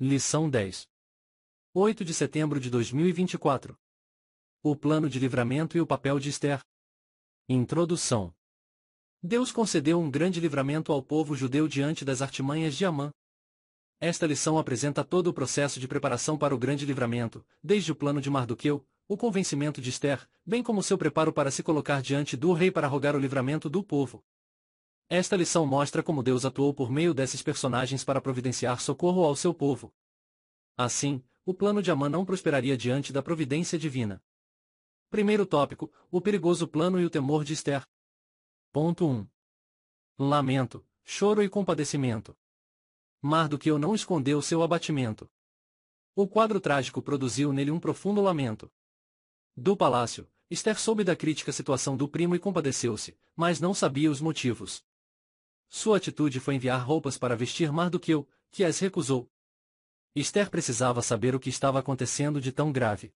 Lição 10. 8 de setembro de 2024. O plano de livramento e o papel de Esther. Introdução. Deus concedeu um grande livramento ao povo judeu diante das artimanhas de Amã. Esta lição apresenta todo o processo de preparação para o grande livramento, desde o plano de Mardoqueu, o convencimento de Esther, bem como seu preparo para se colocar diante do rei para rogar o livramento do povo. Esta lição mostra como Deus atuou por meio desses personagens para providenciar socorro ao seu povo. Assim, o plano de Amã não prosperaria diante da providência divina. Primeiro tópico: o perigoso plano e o temor de Esther. Ponto 1. Lamento, choro e compadecimento. Mardoqueu não escondeu seu abatimento. O quadro trágico produziu nele um profundo lamento. Do palácio, Esther soube da crítica situação do primo e compadeceu-se, mas não sabia os motivos. Sua atitude foi enviar roupas para vestir Mardoqueu, que as recusou. Esther precisava saber o que estava acontecendo de tão grave.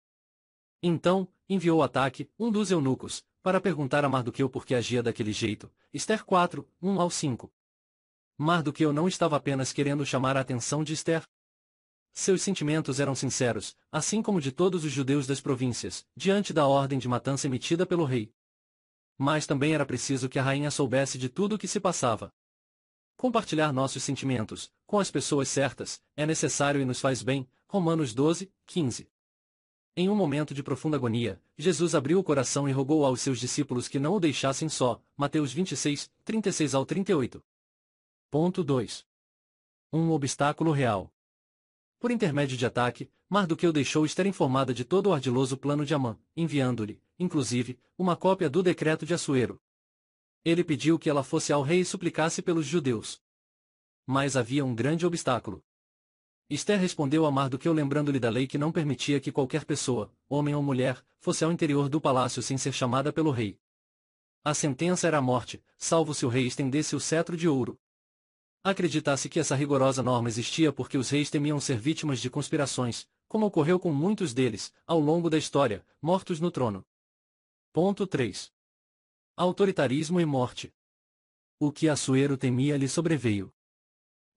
Então, enviou Ataque, um dos eunucos, para perguntar a Mardoqueu por que agia daquele jeito. Esther 4, 1-5. Mardoqueu não estava apenas querendo chamar a atenção de Esther. Seus sentimentos eram sinceros, assim como de todos os judeus das províncias, diante da ordem de matança emitida pelo rei. Mas também era preciso que a rainha soubesse de tudo o que se passava. Compartilhar nossos sentimentos, com as pessoas certas, é necessário e nos faz bem. Romanos 12, 15. Em um momento de profunda agonia, Jesus abriu o coração e rogou aos seus discípulos que não o deixassem só. Mateus 26, 36-38. Ponto 2. Um obstáculo real. Por intermédio de Ataque, Mardoqueu deixou Esther informada de todo o ardiloso plano de Amã, enviando-lhe, inclusive, uma cópia do decreto de Assuero. Ele pediu que ela fosse ao rei e suplicasse pelos judeus. Mas havia um grande obstáculo. Esther respondeu a Mardoqueu lembrando-lhe da lei que não permitia que qualquer pessoa, homem ou mulher, fosse ao interior do palácio sem ser chamada pelo rei. A sentença era a morte, salvo se o rei estendesse o cetro de ouro. Acredita-se que essa rigorosa norma existia porque os reis temiam ser vítimas de conspirações, como ocorreu com muitos deles, ao longo da história, mortos no trono. Ponto 3. Autoritarismo e morte. O que Assuero temia lhe sobreveio.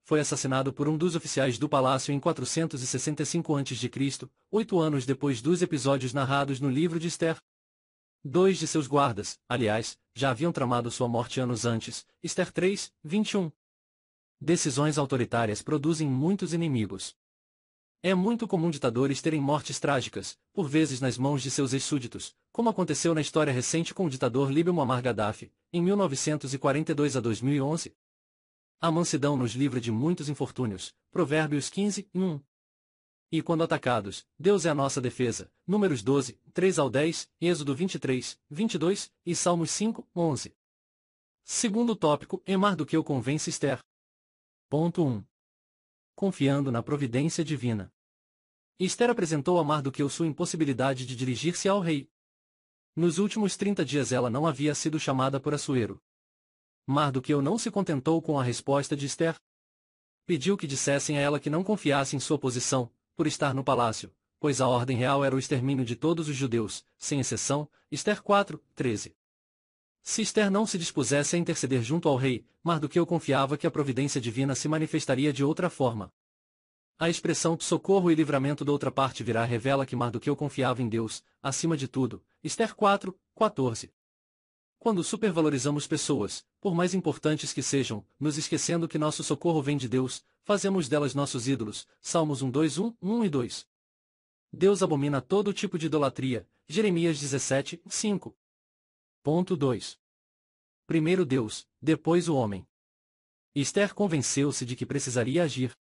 Foi assassinado por um dos oficiais do palácio em 465 a.C., 8 anos depois dos episódios narrados no livro de Esther. 2 de seus guardas, aliás, já haviam tramado sua morte anos antes. Esther 3, 21. Decisões autoritárias produzem muitos inimigos. É muito comum ditadores terem mortes trágicas, por vezes nas mãos de seus ex-súditos, como aconteceu na história recente com o ditador líbio Muammar Gaddafi, em 1942 a 2011. A mansidão nos livra de muitos infortúnios. Provérbios 15, 1. E quando atacados, Deus é a nossa defesa. Números 12, 3-10, Êxodo 23, 22 e Salmos 5, 11. Segundo tópico: Mardoqueu convence Esther. Ponto 1. Confiando na providência divina. Esther apresentou a Mardoqueu sua impossibilidade de dirigir-se ao rei. Nos últimos 30 dias ela não havia sido chamada por Assuero. Mardoqueu não se contentou com a resposta de Esther. Pediu que dissessem a ela que não confiasse em sua posição, por estar no palácio, pois a ordem real era o extermínio de todos os judeus, sem exceção. Esther 4, 13. Se Esther não se dispusesse a interceder junto ao rei, Mardoqueu confiava que a providência divina se manifestaria de outra forma. A expressão socorro e livramento da outra parte virá revela que Mardoqueu confiava em Deus, acima de tudo. Esther 4, 14. Quando supervalorizamos pessoas, por mais importantes que sejam, nos esquecendo que nosso socorro vem de Deus, fazemos delas nossos ídolos. Salmos 1 e 2. Deus abomina todo tipo de idolatria. Jeremias 17, 5. Ponto 2. Primeiro Deus, depois o homem. Esther convenceu-se de que precisaria agir.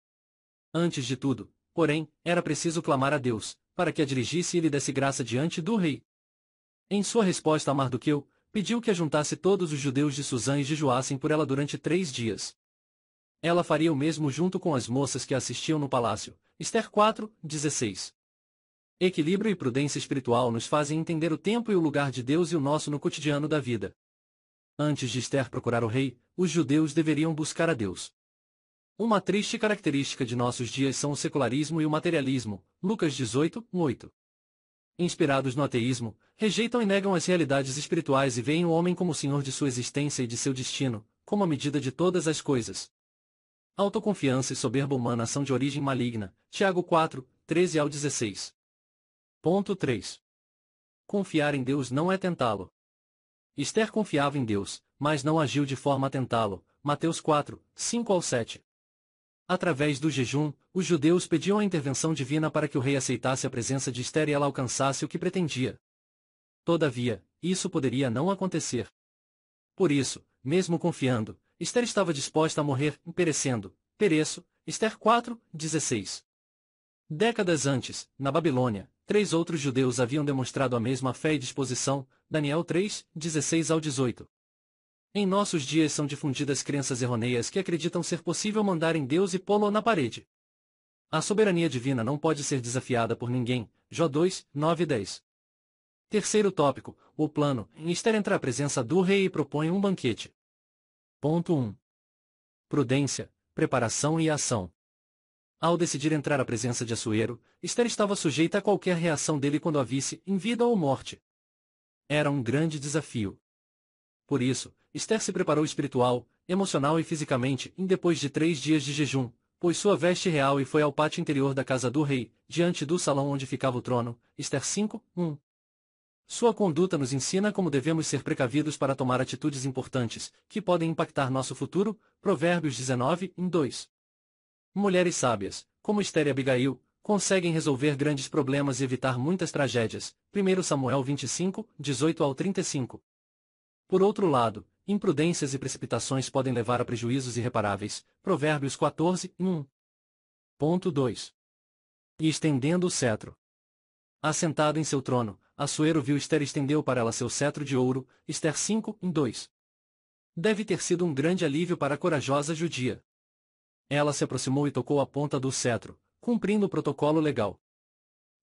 Antes de tudo, porém, era preciso clamar a Deus, para que a dirigisse e lhe desse graça diante do rei. Em sua resposta a Mardoqueu, pediu que ajuntasse todos os judeus de Susã e jejuassem por ela durante 3 dias. Ela faria o mesmo junto com as moças que a assistiam no palácio. Esther 4, 16. Equilíbrio e prudência espiritual nos fazem entender o tempo e o lugar de Deus e o nosso no cotidiano da vida. Antes de Esther procurar o rei, os judeus deveriam buscar a Deus. Uma triste característica de nossos dias são o secularismo e o materialismo. Lucas 18, 8. Inspirados no ateísmo, rejeitam e negam as realidades espirituais e veem o homem como o senhor de sua existência e de seu destino, como a medida de todas as coisas. Autoconfiança e soberba humana são de origem maligna. Tiago 4, 13 ao 16. Ponto 3. Confiar em Deus não é tentá-lo. Esther confiava em Deus, mas não agiu de forma a tentá-lo. Mateus 4, 5 ao 7. Através do jejum, os judeus pediam a intervenção divina para que o rei aceitasse a presença de Esther e ela alcançasse o que pretendia. Todavia, isso poderia não acontecer. Por isso, mesmo confiando, Esther estava disposta a morrer, perecendo. Pereço, Esther 4, 16. Décadas antes, na Babilônia, 3 outros judeus haviam demonstrado a mesma fé e disposição. Daniel 3, 16 ao 18. Em nossos dias são difundidas crenças errôneas que acreditam ser possível mandar em Deus e pô-lo na parede. A soberania divina não pode ser desafiada por ninguém. Jó 2, 9 e 10. Terceiro tópico, o plano. Esther entra à presença do rei e propõe um banquete. Ponto 1. Prudência, preparação e ação. Ao decidir entrar à presença de Assuero, Esther estava sujeita a qualquer reação dele quando a visse, em vida ou morte. Era um grande desafio. Por isso, Esther se preparou espiritual, emocional e fisicamente, depois de 3 dias de jejum, pôs sua veste real e foi ao pátio interior da casa do rei, diante do salão onde ficava o trono. Esther 5, 1. Sua conduta nos ensina como devemos ser precavidos para tomar atitudes importantes, que podem impactar nosso futuro. Provérbios 19, 2. Mulheres sábias, como Esther e Abigail, conseguem resolver grandes problemas e evitar muitas tragédias. 1 Samuel 25, 18 ao 35. Por outro lado, imprudências e precipitações podem levar a prejuízos irreparáveis. Provérbios 14, 1. Ponto 2. E estendendo o cetro. Assentado em seu trono, Assuero viu Esther e estendeu para ela seu cetro de ouro. Esther 5, 2. Deve ter sido um grande alívio para a corajosa judia. Ela se aproximou e tocou a ponta do cetro, cumprindo o protocolo legal.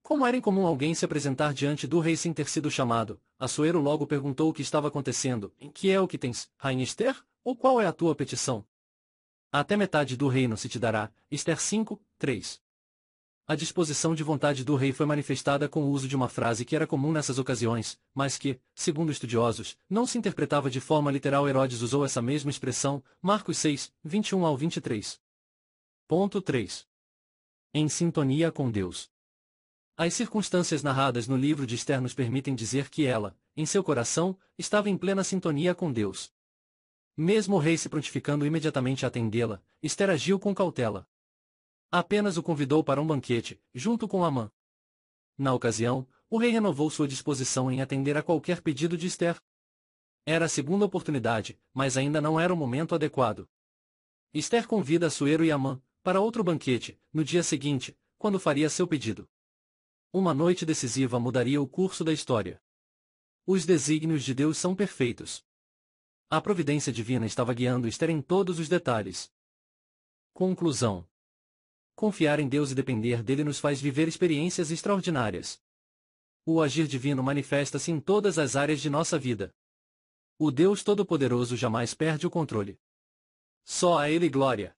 Como era incomum alguém se apresentar diante do rei sem ter sido chamado, Assuero logo perguntou o que estava acontecendo. Em que é o que tens, rainha Esther, ou qual é a tua petição? Até metade do reino se te dará. Esther 5, 3. A disposição de vontade do rei foi manifestada com o uso de uma frase que era comum nessas ocasiões, mas que, segundo estudiosos, não se interpretava de forma literal. Herodes usou essa mesma expressão. Marcos 6, 21 ao 23. Ponto 3. Em sintonia com Deus. As circunstâncias narradas no livro de Esther nos permitem dizer que ela, em seu coração, estava em plena sintonia com Deus. Mesmo o rei se prontificando imediatamente a atendê-la, Esther agiu com cautela. Apenas o convidou para um banquete, junto com Amã. Na ocasião, o rei renovou sua disposição em atender a qualquer pedido de Esther. Era a segunda oportunidade, mas ainda não era o momento adequado. Esther convida Assuero e Amã para outro banquete, no dia seguinte, quando faria seu pedido. Uma noite decisiva mudaria o curso da história. Os desígnios de Deus são perfeitos. A providência divina estava guiando Esther em todos os detalhes. Conclusão. Confiar em Deus e depender dele nos faz viver experiências extraordinárias. O agir divino manifesta-se em todas as áreas de nossa vida. O Deus Todo-Poderoso jamais perde o controle. Só a Ele glória.